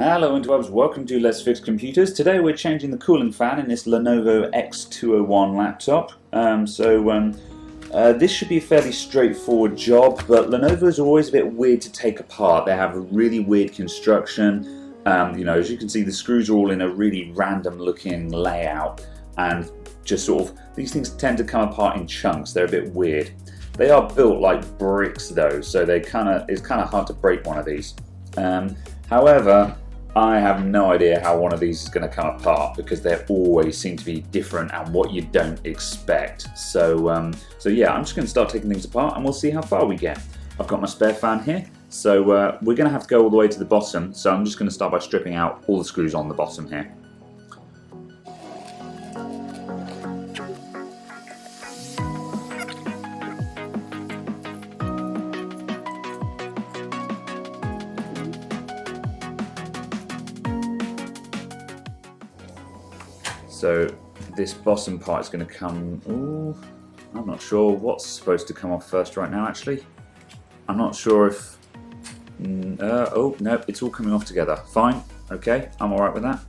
Hello interwebs, welcome to Let's Fix Computers. Today we're changing the cooling fan in this Lenovo X201 laptop. This should be a fairly straightforward job, but Lenovo is always a bit weird to take apart. They have a really weird construction. As you can see, the screws are all in a really random looking layout, and just sort of, these things tend to come apart in chunks. They're a bit weird. They are built like bricks though, so it's kind of hard to break one of these. However, I have no idea how one of these is going to come apart because they always seem to be different and what you don't expect. So yeah, I'm just going to start taking things apart and we'll see how far we get. I've got my spare fan here, so we're going to have to go all the way to the bottom. So I'm just going to start by stripping out all the screws on the bottom here. So this bottom part is going to come, I'm not sure what's supposed to come off first right now actually. I'm not sure if, oh no, it's all coming off together. Fine, okay, I'm alright with that.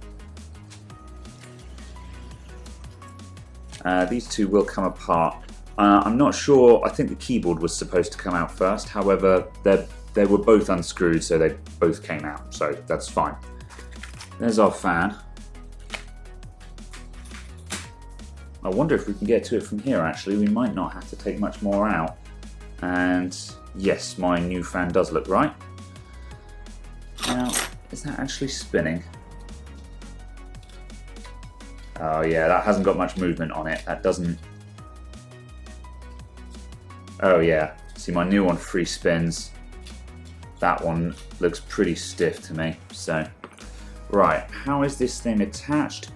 These two will come apart. I'm not sure, I think the keyboard was supposed to come out first, however they were both unscrewed so they both came out, so that's fine. There's our fan. I wonder if we can get to it from here actually. We might not have to take much more out. And yes, my new fan does look right. Now, is that actually spinning? Oh yeah, that hasn't got much movement on it. That doesn't... Oh yeah, see my new one free spins. That one looks pretty stiff to me. So, right, how is this thing attached?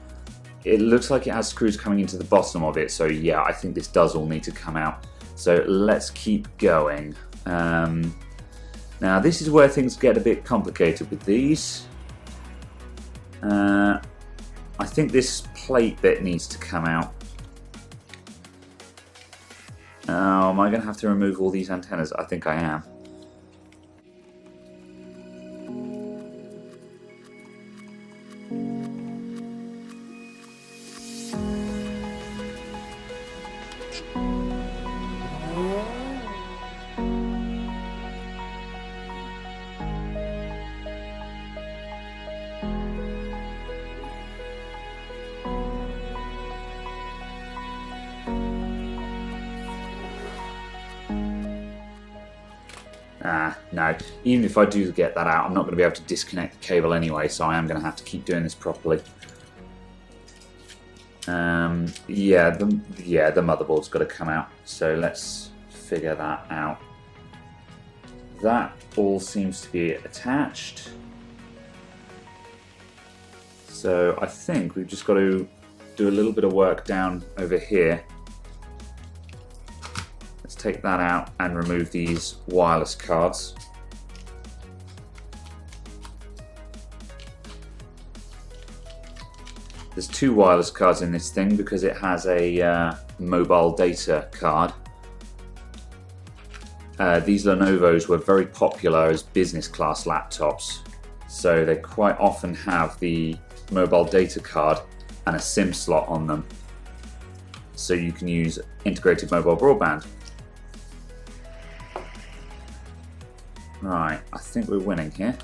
It looks like it has screws coming into the bottom of it, so yeah, I think this does all need to come out. So let's keep going. Now this is where things get a bit complicated with these. I think this plate bit needs to come out. Oh, am I going to have to remove all these antennas? I think I am. No, even if I do get that out, I'm not going to be able to disconnect the cable anyway, so I am going to have to keep doing this properly. Yeah, the motherboard's got to come out, so let's figure that out. That all seems to be attached. So I think we've just got to do a little bit of work down over here. Let's take that out and remove these wireless cards. There's two wireless cards in this thing because it has a mobile data card. These Lenovo's were very popular as business class laptops, so they quite often have the mobile data card and a SIM slot on them, so you can use integrated mobile broadband. Right, I think we're winning here.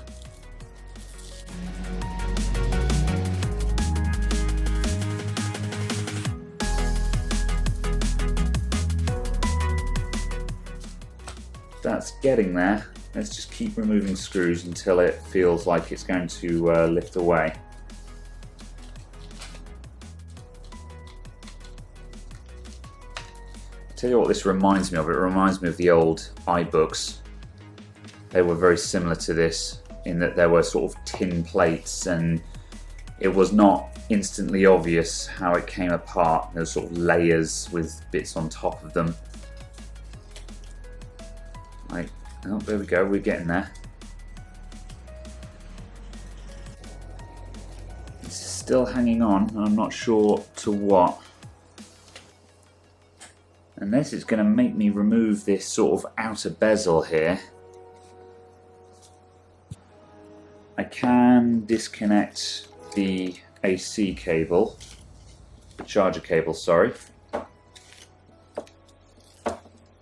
That's getting there. Let's just keep removing screws until it feels like it's going to lift away. I'll tell you what this reminds me of. It reminds me of the old iBooks. They were very similar to this in that there were sort of tin plates and it was not instantly obvious how it came apart. There were sort of layers with bits on top of them. Like, oh, there we go, we're getting there. It's still hanging on, and I'm not sure to what. Unless it's going to make me remove this sort of outer bezel here. I can disconnect the AC cable, the charger cable, sorry,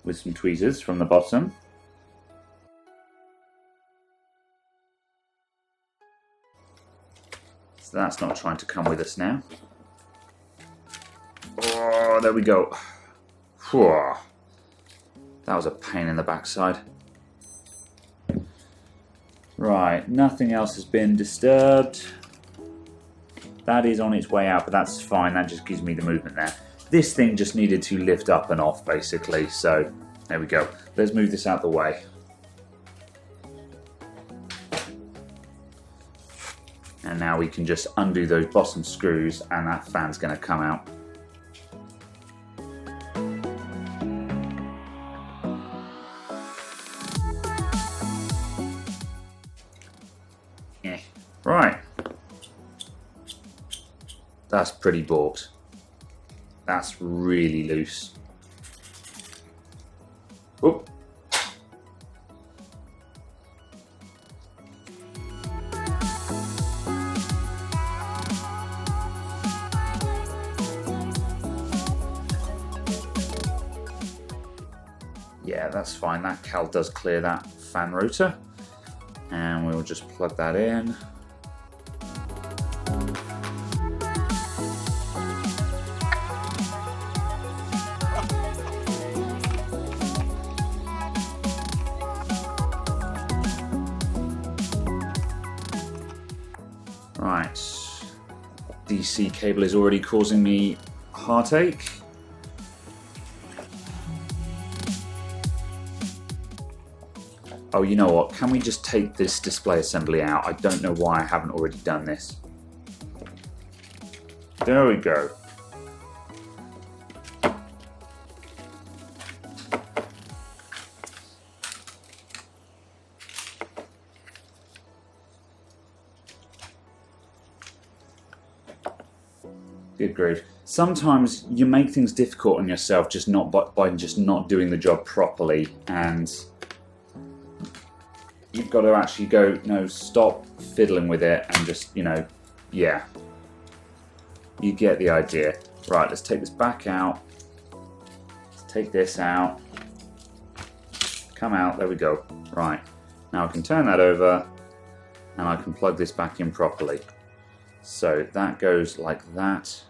with some tweezers from the bottom. So that's not trying to come with us now. Oh, there we go. Whew. That was a pain in the backside. Right, nothing else has been disturbed. That is on its way out, but that's fine. That just gives me the movement there. This thing just needed to lift up and off, basically. So, there we go. Let's move this out of the way. And now we can just undo those bottom screws and that fan's going to come out. Right. That's pretty balked. That's really loose. Oop. Yeah, that's fine. That cal does clear that fan rotor. And we'll just plug that in. Right, DC cable is already causing me heartache. Oh, you know what? Can we just take this display assembly out? I don't know why I haven't already done this. There we go. Good grief. Sometimes you make things difficult on yourself just not by just not doing the job properly, and you've got to actually go, no, stop fiddling with it and just, you know, yeah. You get the idea. Right, let's take this back out. Let's take this out. Come out, there we go. Right, now I can turn that over and I can plug this back in properly. So that goes like that.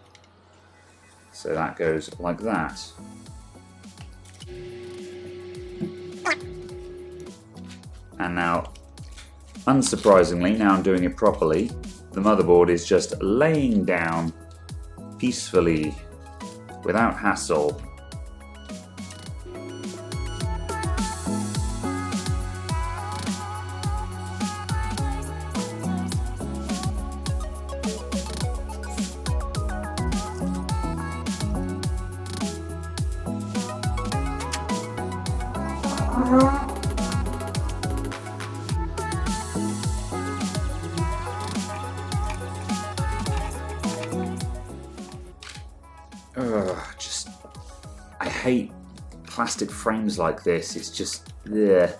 So that goes like that. And now, unsurprisingly, now I'm doing it properly, the motherboard is just laying down peacefully, without hassle. I hate plastic frames like this. It's just, yeah.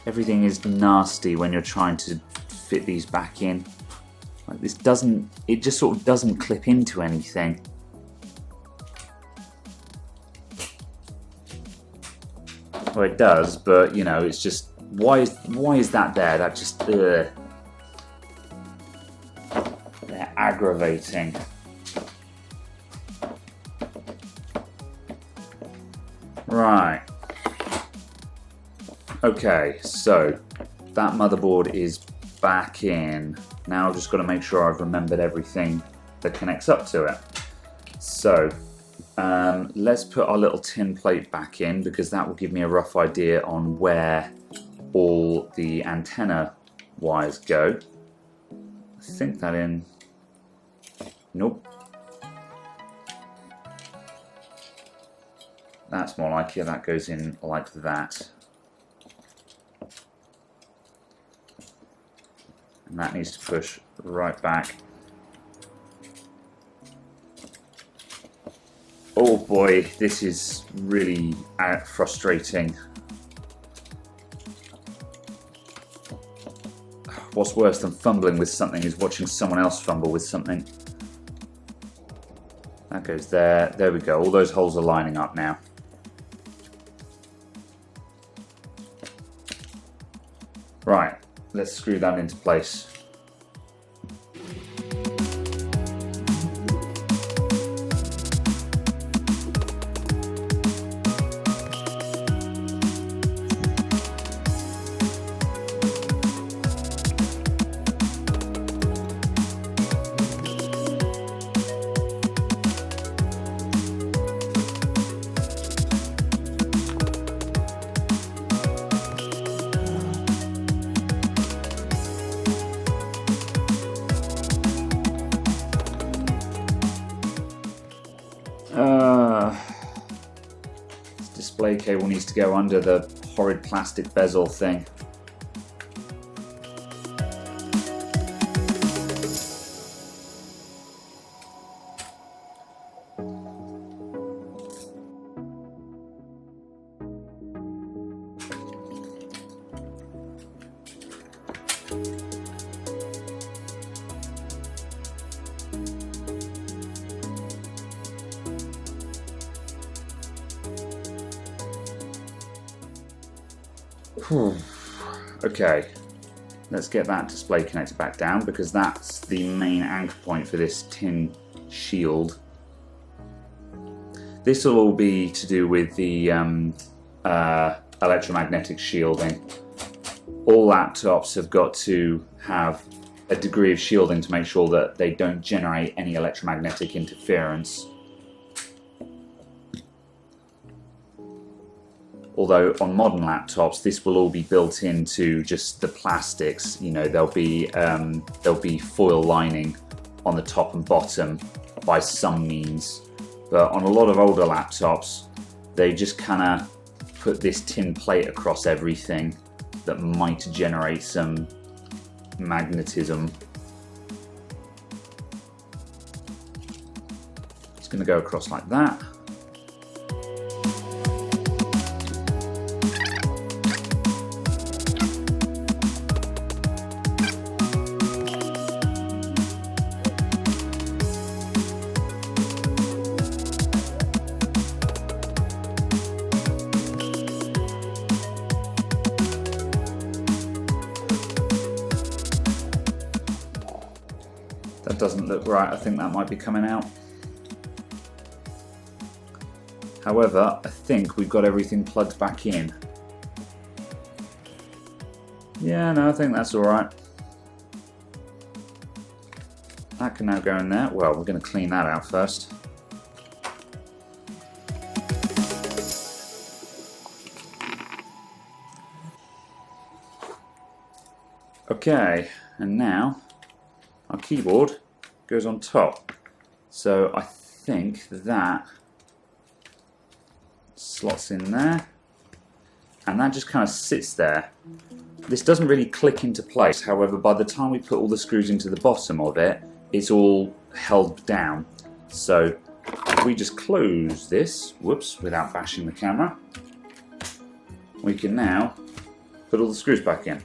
Everything is nasty when you're trying to fit these back in. Like this doesn't, it just sort of doesn't clip into anything. Well, it does, but you know, it's just, why is that there? That just, they're aggravating. Right. Okay, so that motherboard is back in. Now I've just got to make sure I've remembered everything that connects up to it. So let's put our little tin plate back in, because that will give me a rough idea on where all the antenna wires go. Sink that in. Nope. That's more like it. That goes in like that. And that needs to push right back. Oh boy, this is really frustrating. What's worse than fumbling with something is watching someone else fumble with something. That goes there. There we go. All those holes are lining up now. Right, let's screw that into place. This display cable needs to go under the horrid plastic bezel thing. Okay, let's get that display connector back down because that's the main anchor point for this tin shield. This will all be to do with the electromagnetic shielding. All laptops have got to have a degree of shielding to make sure that they don't generate any electromagnetic interference. Although on modern laptops, this will all be built into just the plastics. You know, there'll be foil lining on the top and bottom by some means. But on a lot of older laptops, they just kind of put this tin plate across everything that might generate some magnetism. It's going to go across like that. That doesn't look right. I think that might be coming out. However, I think we've got everything plugged back in. Yeah, no, I think that's all right. That can now go in there. Well, we're going to clean that out first. Okay, and now our keyboard goes on top. So I think that slots in there, and that just kind of sits there. This doesn't really click into place, however, by the time we put all the screws into the bottom of it, it's all held down. So if we just close this, whoops, without bashing the camera, we can now put all the screws back in.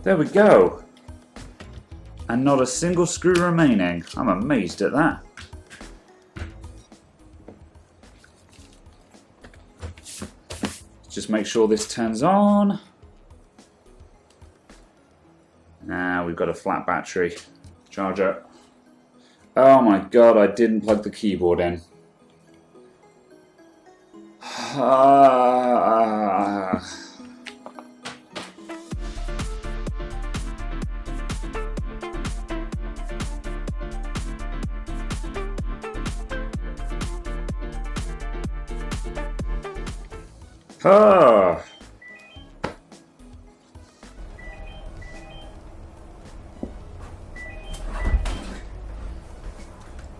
There we go. And not a single screw remaining. I'm amazed at that. Just make sure this turns on. Now we've got a flat battery charger. Oh my god, I didn't plug the keyboard in.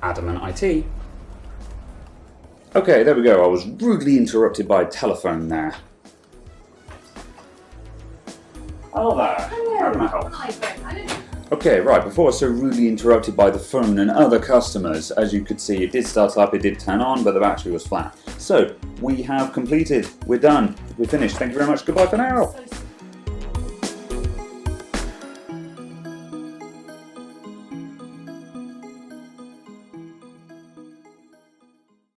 Adamant IT. Okay, there we go. I was rudely interrupted by a telephone there. Hello there. How can I help? Okay, right, before I was so rudely interrupted by the phone and other customers, as you could see, it did start up, it did turn on, but the battery was flat. So, we have completed, we're done, we're finished. Thank you very much, goodbye for now.